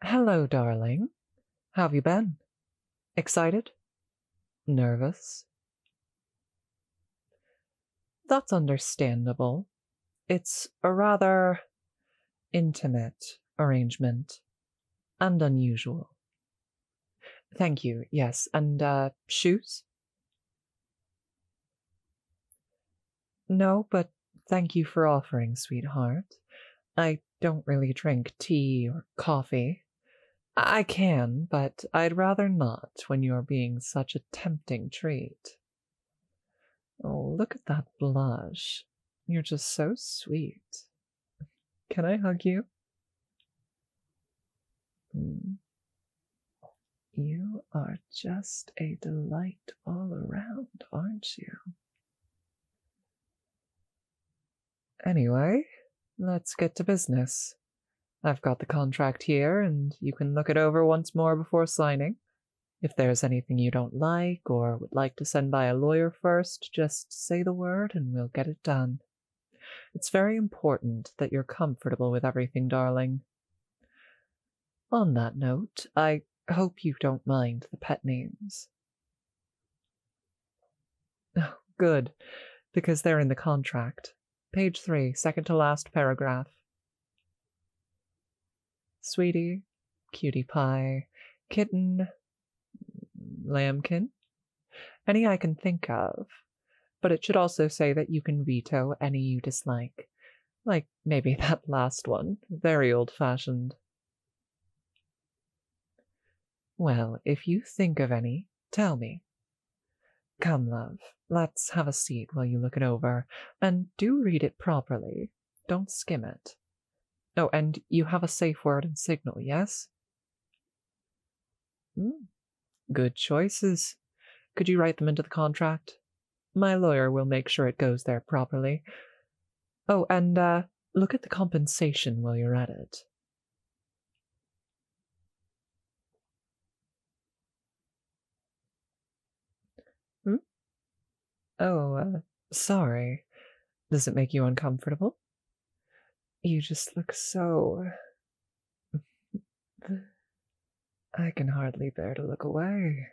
Hello, darling. How have you been? Excited? Nervous? That's understandable. It's a rather intimate arrangement and unusual. Thank you, yes. And, shoes? No, but thank you for offering, sweetheart. I don't really drink tea or coffee. I can, but I'd rather not when you're being such a tempting treat. Oh, look at that blush. You're just so sweet. Can I hug you? Mm. You are just a delight all around, aren't you? Anyway, let's get to business. I've got the contract here, and you can look it over once more before signing. If there's anything you don't like or would like to send by a lawyer first, just say the word and we'll get it done. It's very important that you're comfortable with everything, darling. On that note, I hope you don't mind the pet names. Oh, good, because they're in the contract. Page 3, second to last paragraph. Sweetie, cutie pie, kitten, lambkin, any I can think of. But it should also say that you can veto any you dislike. Like maybe that last one, very old-fashioned. Well, if you think of any, tell me. Come, love, let's have a seat while you look it over, and do read it properly. Don't skim it. Oh, and you have a safe word and signal, yes? Good choices. Could you write them into the contract? My lawyer will make sure it goes there properly. Oh, and, look at the compensation while you're at it. Hmm? Oh, sorry. Does it make you uncomfortable? You just look so... I can hardly bear to look away.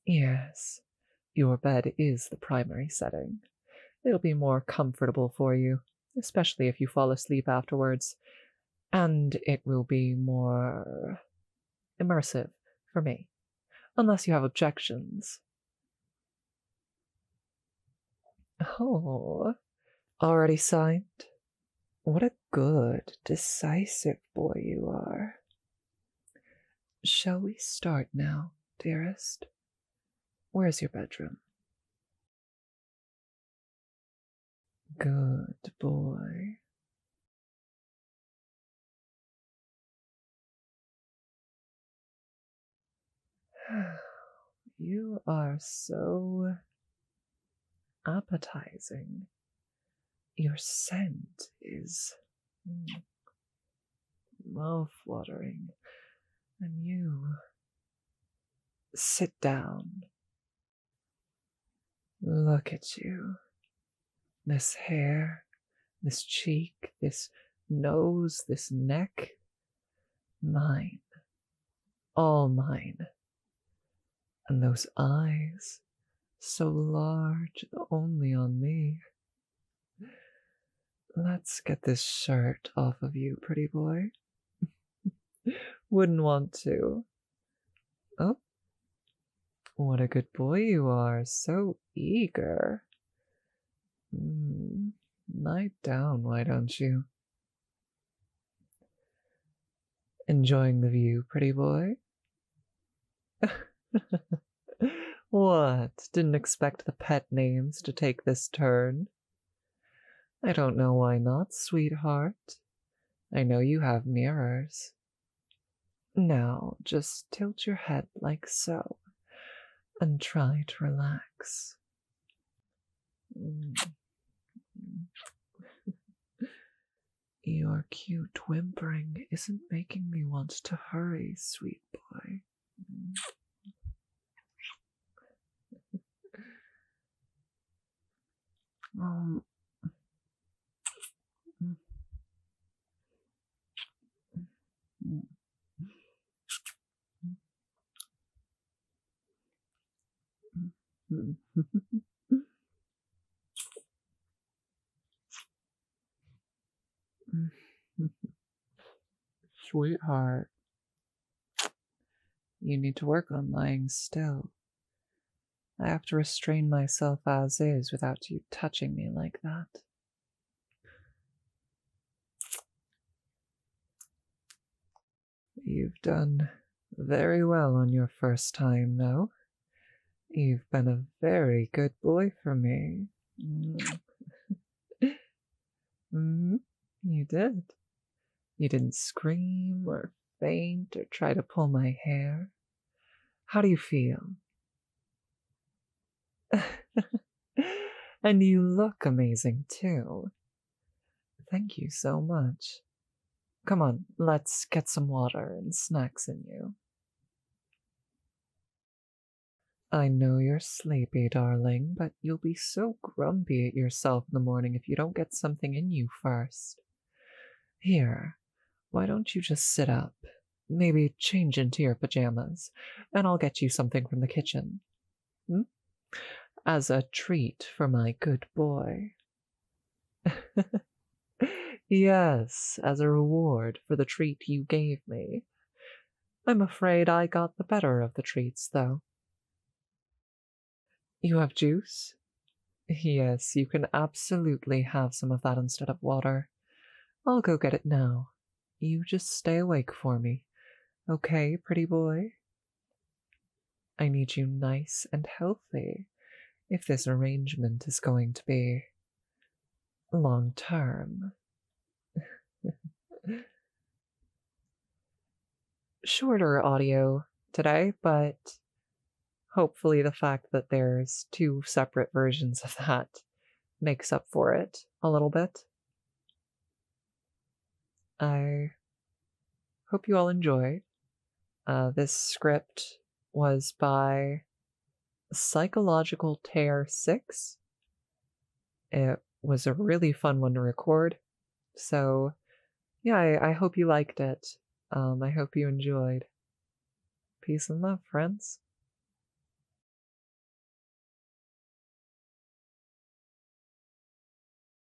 Yes, your bed is the primary setting. It'll be more comfortable for you, especially if you fall asleep afterwards. And it will be more immersive for me, unless you have objections. Oh, already signed? What a good, decisive boy you are. Shall we start now, dearest? Where's your bedroom? Good boy. You are so appetizing. Your scent is mouth-watering. And you... Sit down. Look at you. This hair, this cheek, this nose, this neck. Mine. All mine. And those eyes, so large, only on me. Let's get this shirt off of you, pretty boy. Wouldn't want to. Oh, what a good boy you are, so eager. Lie down, why don't you? Enjoying the view, pretty boy? What? Didn't expect the pet names to take this turn? I don't know why not, sweetheart. I know you have mirrors. Now, just tilt your head like so, and try to relax. Your cute whimpering isn't making me want to hurry, sweet boy. Um, Sweetheart, you need to work on lying still. I have to restrain myself as is without you touching me like that. You've done very well on your first time, though. You've been a very good boy for me. Mm, you did. You didn't scream or faint or try to pull my hair. How do you feel? And you look amazing too. Thank you so much. Come on, let's get some water and snacks in you. I know you're sleepy, darling, but you'll be so grumpy at yourself in the morning if you don't get something in you first. Here, why don't you just sit up? Maybe change into your pajamas, and I'll get you something from the kitchen. Hmm? As a treat for my good boy. Yes, as a reward for the treat you gave me. I'm afraid I got the better of the treats, though. You have juice? Yes, you can absolutely have some of that instead of water. I'll go get it now. You just stay awake for me. Okay, pretty boy? I need you nice and healthy if this arrangement is going to be long term. Shorter audio today, but hopefully the fact that there's two separate versions of that makes up for it a little bit. I hope you all enjoyed. This script was by Psychological Tear 6. It was a really fun one to record. So, yeah, I hope you liked it. I hope you enjoyed. Peace and love, friends.